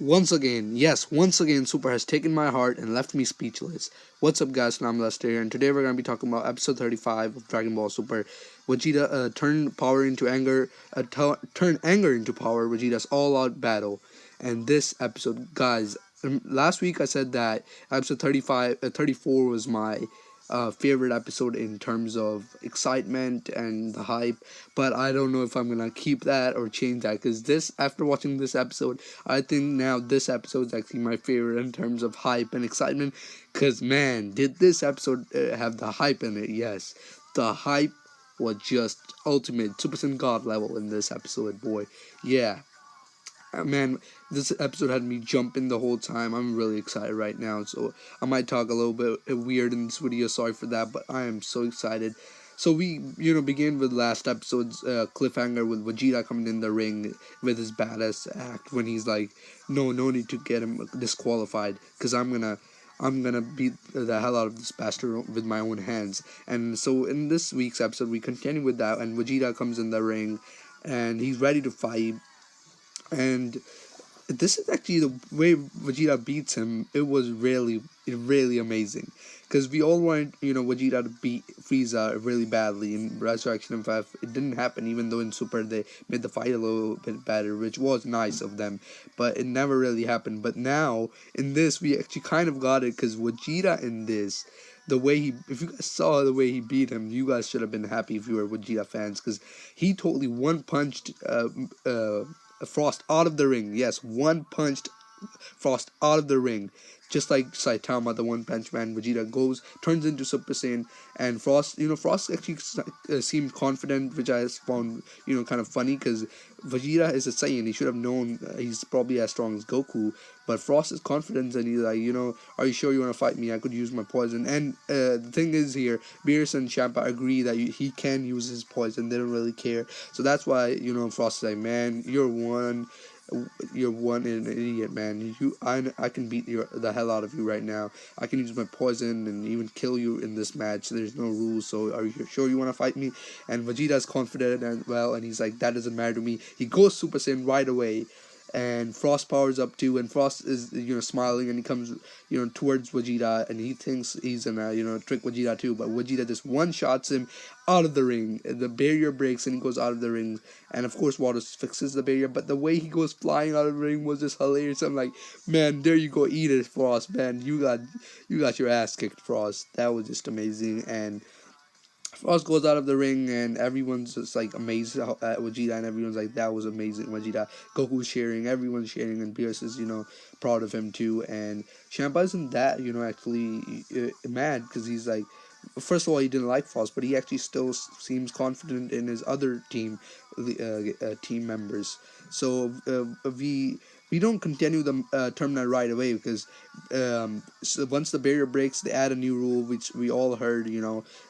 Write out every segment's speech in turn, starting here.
Once again, Super has taken my heart and left me speechless. What's up, guys? I'm Lester here, and today we're going to be talking about episode 35 of Dragon Ball Super. Vegeta turned power into anger, turned anger into power, Vegeta's all-out battle. And this episode, guys, last week I said that episode 34 was my favorite episode in terms of excitement and the hype, but I don't know if I'm gonna keep that or change that because after watching this episode, I think now this episode is actually my favorite in terms of hype and excitement. Because man, did this episode have the hype in it? Yes, the hype was just ultimate Super Saiyan God level in this episode, boy. Yeah, man, this episode had me jumping the whole time. I'm really excited right now, so I might talk a little bit weird in this video. Sorry for that, but I am so excited. So we, begin with last episode's cliffhanger with Vegeta coming in the ring with his badass act when he's like, no need to get him disqualified because I'm gonna beat the hell out of this bastard with my own hands. And so in this week's episode, we continue with that, and Vegeta comes in the ring, and he's ready to fight, and this is actually the way Vegeta beats him. It was really amazing because we all wanted Vegeta to beat Frieza really badly in Resurrection of F. It didn't happen, even though in Super they made the fight a little bit better, which was nice of them, but it never really happened. But now in this, we actually kind of got it because Vegeta in this. The way if you guys saw the way he beat him, you guys should have been happy if you were Vegeta fans, because he totally one punched Frost out of the ring. Yes, one punched Frost out of the ring. Just like Saitama, the One Punch Man, Vegeta turns into Super Saiyan, and Frost actually seemed confident, which I found, kind of funny, because Vegeta is a Saiyan. He should have known he's probably as strong as Goku, but Frost is confident, and he's like, are you sure you want to fight me? I could use my poison. And the thing is here, Beerus and Champa agree that he can use his poison. They don't really care. So that's why, Frost is like, man, you're one idiot, man. I can beat the hell out of you right now. I can use my poison and even kill you in this match. There's no rules, so are you sure you want to fight me? And Vegeta's confident and well, and he's like, that doesn't matter to me. He goes Super Saiyan right away, and Frost powers up too, and Frost is smiling, and he comes towards Vegeta, and he thinks he's gonna trick Vegeta too, but Vegeta just one shots him out of the ring. The barrier breaks and he goes out of the ring, and of course Water fixes the barrier, but the way he goes flying out of the ring was just hilarious. I'm like, man, there you go, eat it, Frost, man. You got your ass kicked, Frost. That was just amazing. And Frost goes out of the ring, and everyone's just like amazed at Vegeta, and everyone's like, that was amazing, Vegeta. Goku's sharing, everyone's sharing, and Beerus is, proud of him too. And Champa isn't that, actually mad, because he's like, first of all, he didn't like Frost, but he actually still seems confident in his other team members. So we don't continue the terminal right away, because so once the barrier breaks, they add a new rule, which we all heard,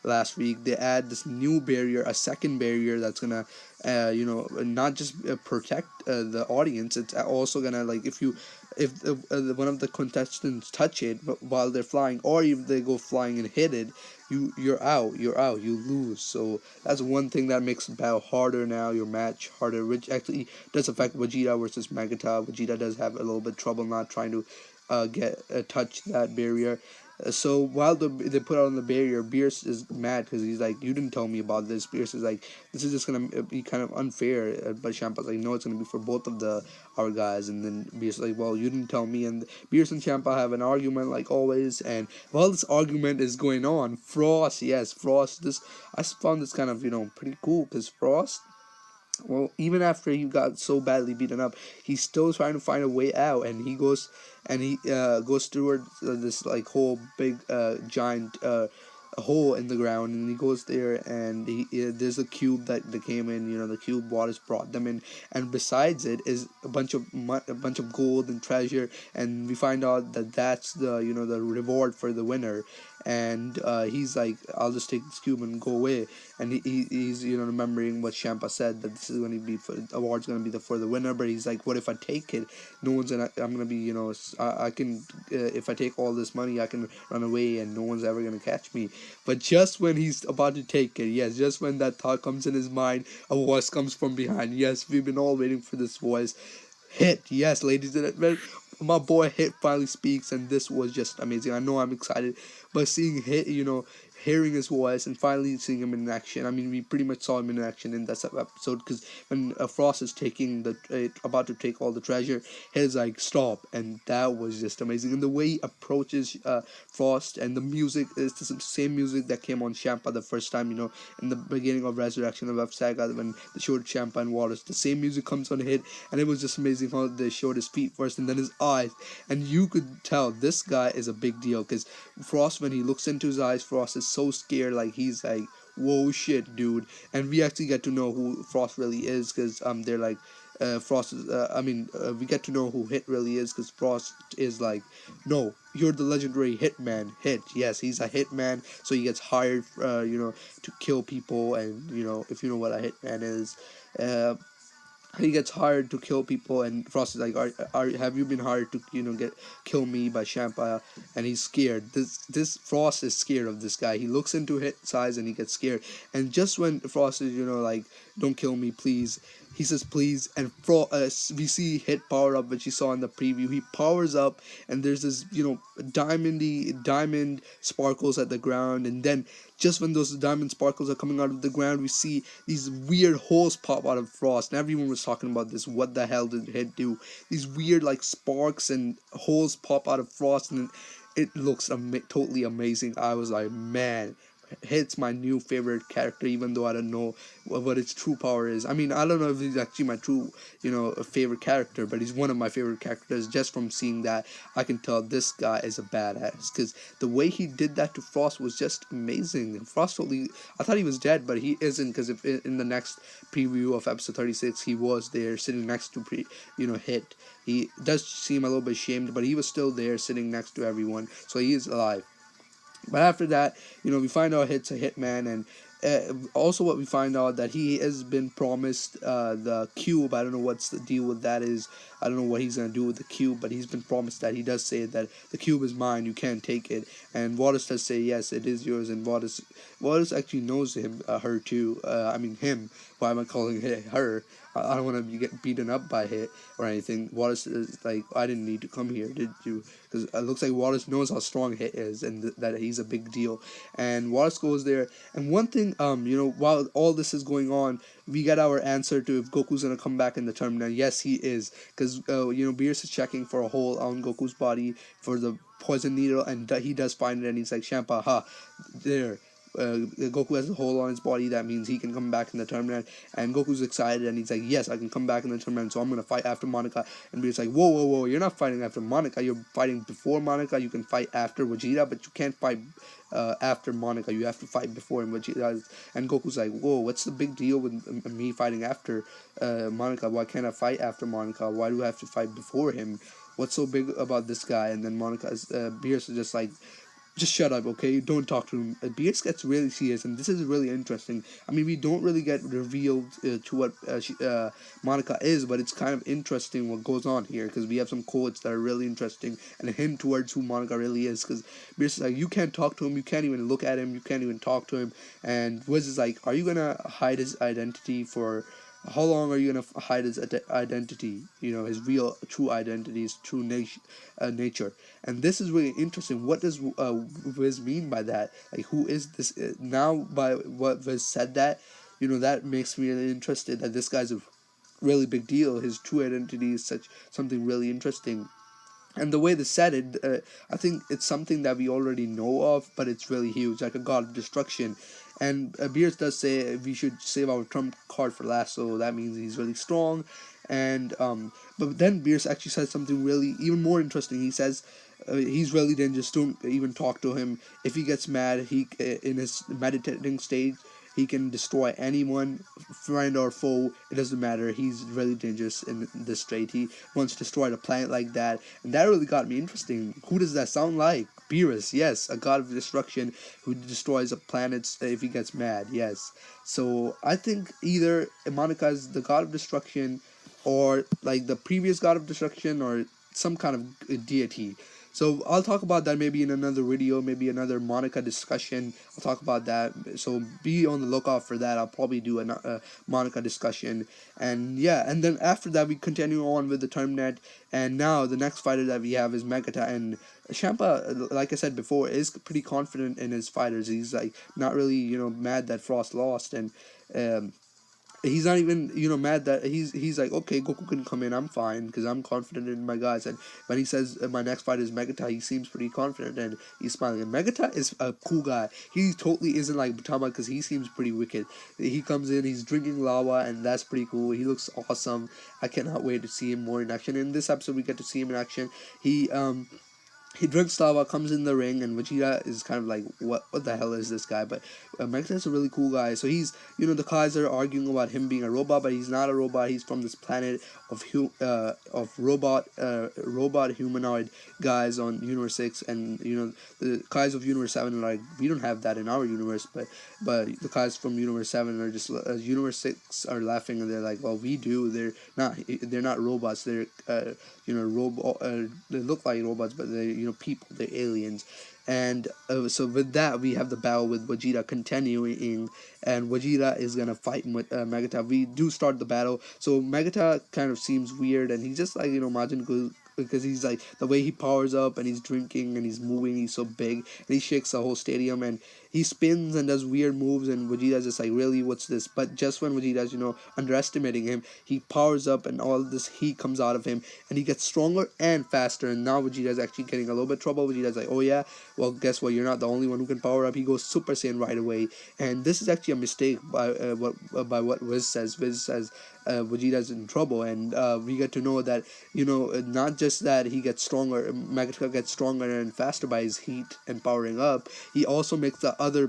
last week. They add this new barrier, a second barrier that's gonna, not just protect the audience. It's also gonna, like, if one of the contestants touch it while they're flying, or if they go flying and hit it, you're out, you lose. So that's one thing that makes the battle harder now, your match harder, which actually does affect Vegeta versus Megata. Vegeta does have a little bit trouble not trying to touch that barrier. So while they put on the barrier, Beerus is mad because he's like, you didn't tell me about this. Beerus is like, this is just gonna be kind of unfair. But Champa's like, no, it's gonna be for both of our guys. And then Beerus is like, well, you didn't tell me. And Beerus and Champa have an argument like always. And while this argument is going on, Frost, I found this kind of pretty cool, because Frost, well, even after he got so badly beaten up, he's still trying to find a way out, and he goes toward this like whole big giant hole in the ground, and he goes there, and there's a cube that came in. The cube Waters brought them in, and besides it is a bunch of gold and treasure, and we find out that that's the reward for the winner. And he's like, I'll just take this cube and go away. And he's remembering what Champa said, that this is going to be the award's going to be for the winner. But he's like, what if I take it? I'm going to be I can if I take all this money, I can run away and no one's ever going to catch me. But just when he's about to take it, yes, just when that thought comes in his mind, a voice comes from behind. Yes, we've been all waiting for this voice. Hit, yes, ladies and gentlemen. My boy Hit finally speaks, and this was just amazing. I know I'm excited, but seeing Hit, hearing his voice and finally seeing him in action. I mean, we pretty much saw him in action in this episode because when Frost is taking about to take all the treasure, Hit is like stop, and that was just amazing. And the way he approaches Frost and the music is the same music that came on Champa the first time. In the beginning of Resurrection of F Saga when they showed Champa and Waters, the same music comes on Hit, and it was just amazing how they showed his feet first and then his eyes, and you could tell this guy is a big deal because Frost, when he looks into his eyes, Frost is so scared, like he's like, whoa, shit, dude. And we actually get to know who Frost really is because they're like, Frost is, we get to know who Hit really is because Frost is like, no, you're the legendary Hitman. Hit, yes, he's a Hitman, so he gets hired, to kill people, and if you know what a Hitman is, uh, he gets hired to kill people, and Frost is like, have you been hired to get kill me by Champa? And he's scared. This Frost is scared of this guy. He looks into his eyes and he gets scared. And just when Frost is like, don't kill me, please. He says please, and we see Hit power up, which you saw in the preview. He powers up, and there's this diamond sparkles at the ground, and then just when those diamond sparkles are coming out of the ground, we see these weird holes pop out of Frost, and everyone was talking about this. What the hell did Hit do? These weird like sparks and holes pop out of Frost, and it looks totally amazing. I was like, man, Hit's my new favorite character, even though I don't know what its true power is. I mean, I don't know if he's actually my true, favorite character, but he's one of my favorite characters. Just from seeing that, I can tell this guy is a badass because the way he did that to Frost was just amazing. Frost totally, I thought he was dead, but he isn't, because if in the next preview of episode 36, he was there sitting next to Hit. He does seem a little bit shamed, but he was still there sitting next to everyone, so he is alive. But after that, we find out Hit's a hitman, and also what we find out that he has been promised the cube. I don't know what's the deal with that is. I don't know what he's gonna do with the cube, but he's been promised that. He does say that the cube is mine. You can't take it. And Waters does say yes, it is yours. And Waters actually knows her too. Him. Why am I calling her? I don't want to get beaten up by Hit or anything. Waters is like, I didn't need to come here, did you? Because it looks like Waters knows how strong Hit is, and that he's a big deal. And Waters goes there. And one thing, while all this is going on, we get our answer to if Goku's gonna come back in the tournament. Yes, he is, because Beerus is checking for a hole on Goku's body for the poison needle, and he does find it, and he's like, Champa, ha, there. Goku has a hole on his body. That means he can come back in the tournament. And Goku's excited, and he's like, yes, I can come back in the tournament, so I'm going to fight after Monica. And Beerus like, whoa, whoa, whoa, you're not fighting after Monica. You're fighting before Monica. You can fight after Vegeta, but you can't fight after Monica. You have to fight before him. Vegeta. And Goku's like, whoa, what's the big deal with me fighting after Monica? Why can't I fight after Monica? Why do I have to fight before him? What's so big about this guy? And then Beerus is just like, just shut up, okay? Don't talk to him. BX gets really serious, and this is really interesting. I mean, we don't really get revealed to what Monica is, but it's kind of interesting what goes on here, because we have some quotes that are really interesting and a hint towards who Monica really is, because BX is like, you can't talk to him, you can't even look at him, you can't even talk to him, and Wiz is like, are you gonna hide his identity for... How long are you gonna hide his identity? His real, true identity, his true nature. And this is really interesting. What does Viz mean by that? Like, who is this? Now, by what Viz said that makes me really interested. That this guy's a really big deal. His true identity is something really interesting. And the way they said it, I think it's something that we already know of, but it's really huge, like a god of destruction. And Beers does say we should save our trump card for last, so that means he's really strong. And but then Beers actually says something really even more interesting. He says he's really dangerous. Don't even talk to him. If he gets mad, he in his meditating stage, he can destroy anyone, friend or foe. It doesn't matter. He's really dangerous in this state. He once destroyed a planet like that, and that really got me interesting. Who does that sound like? Beerus, yes, a god of destruction who destroys a planet if he gets mad. Yes. So I think either Monica is the god of destruction, or like the previous god of destruction, or some kind of deity. So I'll talk about that maybe in another video, maybe another Monica discussion. I'll talk about that. So be on the lookout for that. I'll probably do a Monica discussion. And yeah, and then after that we continue on with the Termnet. And now the next fighter that we have is Megata. And Champa, like I said before, is pretty confident in his fighters. He's like not really mad that Frost lost, and um, he's not even mad that he's like, okay, Goku can come in, I'm fine because I'm confident in my guys. And when he says my next fight is Megata, he seems pretty confident and he's smiling. And Megata is a cool guy. He totally isn't like Butama because he seems pretty wicked. He comes in, he's drinking lava, and that's pretty cool. He looks awesome. I cannot wait to see him more in action. In this episode we get to see him in action. He drinks lava, comes in the ring, and Vegeta is kind of like, what the hell is this guy? But Megata's a really cool guy. So he's, the guys are arguing about him being a robot, but he's not a robot. He's from this planet of robot humanoid guys on Universe 6, and the guys of Universe 7 are like, we don't have that in our universe, but the guys from Universe 7 are just Universe 6 are laughing, and they're like, well, we do. They're not robots. They're they look like robots, but they're people. They're aliens. And so with that, we have the battle with Vegeta continuing, and Vegeta is gonna fight with Megata. We do start the battle, so Megata kind of seems weird, and he's just like Majin Buu, because he's like the way he powers up and he's drinking and he's moving, he's so big, and he shakes the whole stadium, and he spins and does weird moves, and Vegeta's just like, really, what's this? But just when Vegeta's underestimating him, he powers up and all this heat comes out of him, and he gets stronger and faster. And now Vegeta's actually getting a little bit trouble. Vegeta's like, oh yeah, well, guess what, you're not the only one who can power up. He goes Super Saiyan right away, and this is actually a mistake by what Wiz says. Wiz says Vegeta's in trouble, and we get to know that not just that he gets stronger, Megata gets stronger and faster by his heat and powering up. He also makes the other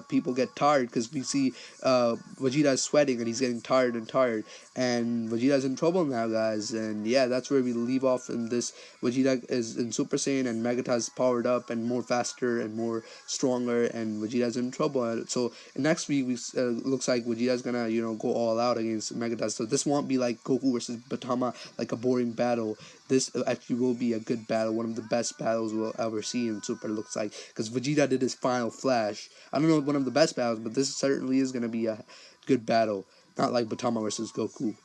people get tired, because we see Vegeta is sweating and he's getting tired and tired, and Vegeta's in trouble now, guys. And yeah, that's where we leave off in this. Vegeta is in Super Saiyan, and Megata's powered up and more faster and more stronger, and Vegeta's in trouble. So next week, we looks like Vegeta's gonna go all out against Megata. So this won't be like Goku versus Batama, like a boring battle. This actually will be a good battle, one of the best battles we'll ever see in Super, looks like, because Vegeta did his final flash. I don't know, one of the best battles, but this certainly is going to be a good battle, not like Batama versus Goku.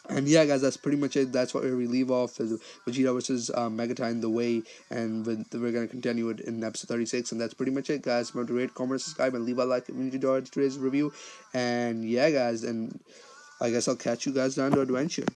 And yeah, guys, that's pretty much it. That's where we leave off, is Vegeta versus Megata in the way, and we're going to continue it in episode 36, and that's pretty much it, guys. Remember to rate, comment, subscribe, and leave a like if you enjoyed today's review. And yeah, guys, and I guess I'll catch you guys down the adventure.